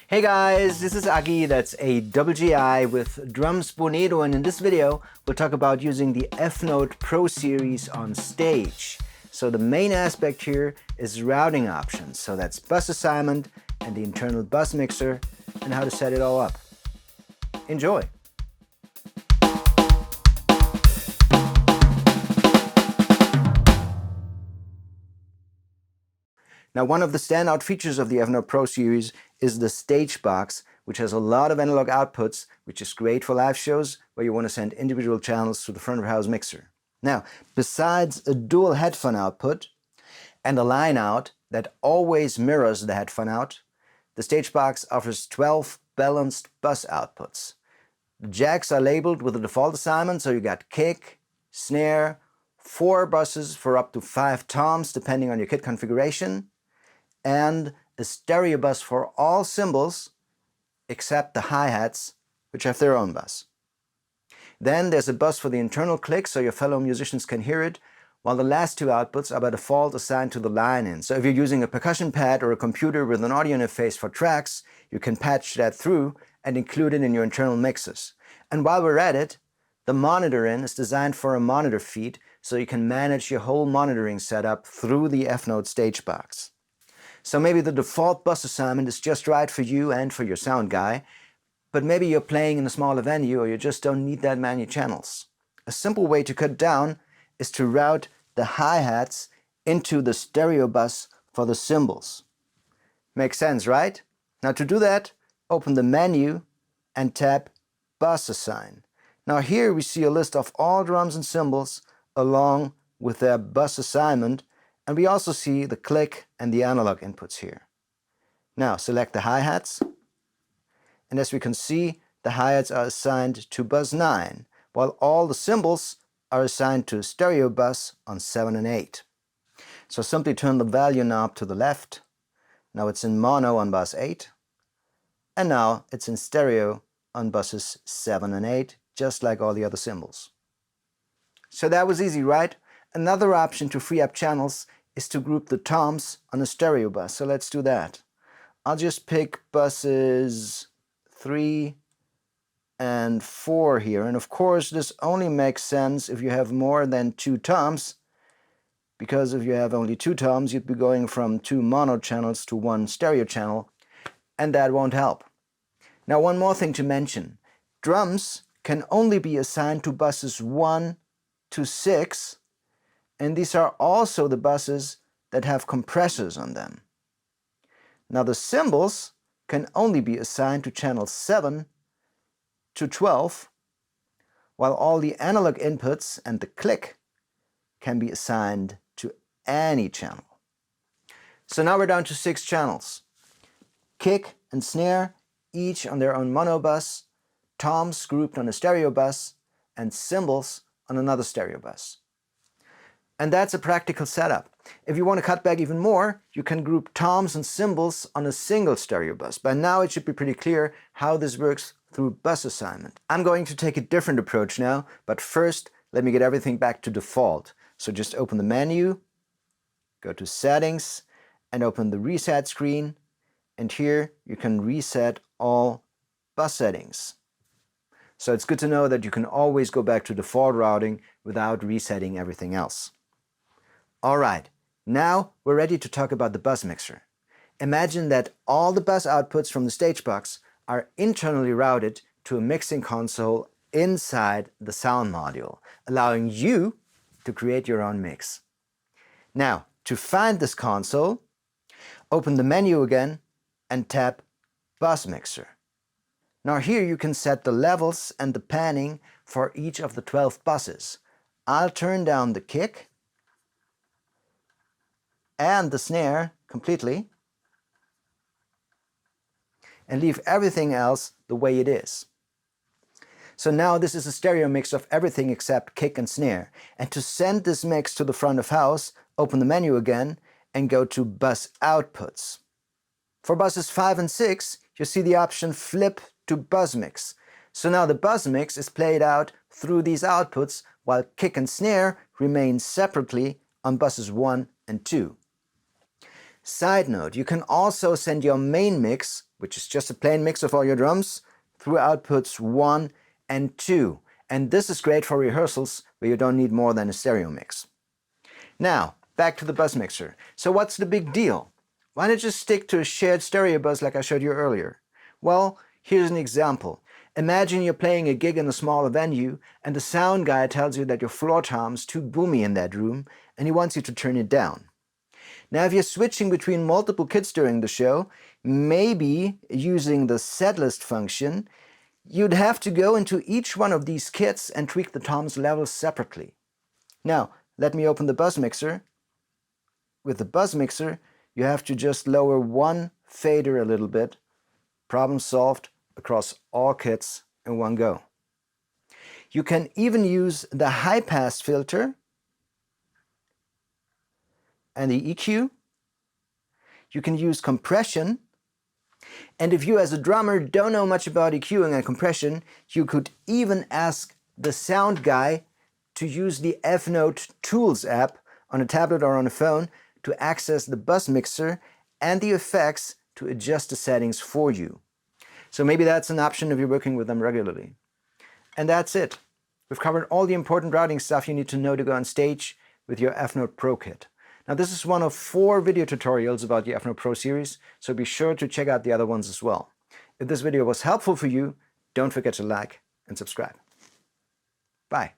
Hey guys, this is Aggi, that's AGGI with drums Bonedo, and in this video we'll talk about using the Efnote Pro series on stage. So the main aspect here is routing options, so that's bus assignment and the internal bus mixer and how to set it all up. Enjoy! Now, one of the standout features of the Efnote Pro series is the stage box, which has a lot of analog outputs, which is great for live shows where you want to send individual channels to the front of house mixer. Now, besides a dual headphone output and a line out that always mirrors the headphone out, the stage box offers 12 balanced bus outputs. The jacks are labeled with a default assignment, so you got kick, snare, 4 buses for up to 5 toms depending on your kit configuration, and a stereo bus for all cymbals except the hi-hats, which have their own bus. Then there's a bus for the internal click so your fellow musicians can hear it, while the last 2 outputs are by default assigned to the line-in. So if you're using a percussion pad or a computer with an audio interface for tracks, you can patch that through and include it in your internal mixes. And while we're at it, the monitor in is designed for a monitor feed, so you can manage your whole monitoring setup through the Efnote stage box. So maybe the default bus assignment is just right for you and for your sound guy, but maybe you're playing in a smaller venue or you just don't need that many channels. A simple way to cut down is to route the hi-hats into the stereo bus for the cymbals. Makes sense, right? Now to do that, open the menu and tap Bus Assign. Now here we see a list of all drums and cymbals along with their bus assignment, and we also see the click and the analog inputs here. Now select the hi-hats, and as we can see, the hi-hats are assigned to bus 9, while all the cymbals are assigned to stereo bus on 7 and 8. So simply turn the value knob to the left. Now it's in mono on bus 8, and now it's in stereo on buses 7 and 8, just like all the other cymbals. So that was easy, right? Another option to free up channels is to group the toms on a stereo bus. So let's do that. I'll just pick buses 3 and 4 here. And of course, this only makes sense if you have more than 2 toms, because if you have only 2 toms, you'd be going from 2 mono channels to 1 stereo channel, and that won't help. Now, one more thing to mention. Drums can only be assigned to buses 1 to 6, and these are also the buses that have compressors on them. Now the cymbals can only be assigned to channels 7 to 12, while all the analog inputs and the click can be assigned to any channel. So now we're down to 6 channels. Kick and snare, each on their own mono bus, toms grouped on a stereo bus, and cymbals on another stereo bus. And that's a practical setup. If you want to cut back even more, you can group toms and cymbals on a single stereo bus. By now it should be pretty clear how this works through bus assignment. I'm going to take a different approach now, but first let me get everything back to default. So just open the menu, go to Settings, and open the Reset screen. And here you can reset all bus settings. So it's good to know that you can always go back to default routing without resetting everything else. Alright, now we're ready to talk about the bus mixer. Imagine that all the bus outputs from the stage box are internally routed to a mixing console inside the sound module, allowing you to create your own mix. Now, to find this console, open the menu again and tap Bus Mixer. Now here you can set the levels and the panning for each of the 12 buses. I'll turn down the kick and the snare completely and leave everything else the way it is. So now this is a stereo mix of everything except kick and snare. And to send this mix to the front of house, open the menu again and go to Bus Outputs. For buses 5 and 6, you see the option Flip to Bus Mix. So now the bus mix is played out through these outputs, while kick and snare remain separately on buses 1 and 2. Side note, you can also send your main mix, which is just a plain mix of all your drums, through outputs 1 and 2. And this is great for rehearsals where you don't need more than a stereo mix. Now, back to the bus mixer. So what's the big deal? Why not just stick to a shared stereo bus like I showed you earlier? Well, here's an example. Imagine you're playing a gig in a smaller venue and the sound guy tells you that your floor tom's too boomy in that room and he wants you to turn it down. Now, if you're switching between multiple kits during the show, maybe using the setlist function, you'd have to go into each one of these kits and tweak the tom's levels separately. Now, let me open the bus mixer. With the bus mixer, you have to just lower one fader a little bit. Problem solved across all kits in one go. You can even use the high pass filter and the EQ. You can use compression. And if you as a drummer don't know much about EQing and compression, you could even ask the sound guy to use the Efnote Tools app on a tablet or on a phone to access the bus mixer and the effects to adjust the settings for you. So maybe that's an option if you're working with them regularly. And that's it. We've covered all the important routing stuff you need to know to go on stage with your Efnote Pro kit. Now this is one of 4 video tutorials about the Efnote Pro series, so be sure to check out the other ones as well. If this video was helpful for you, don't forget to like and subscribe. Bye.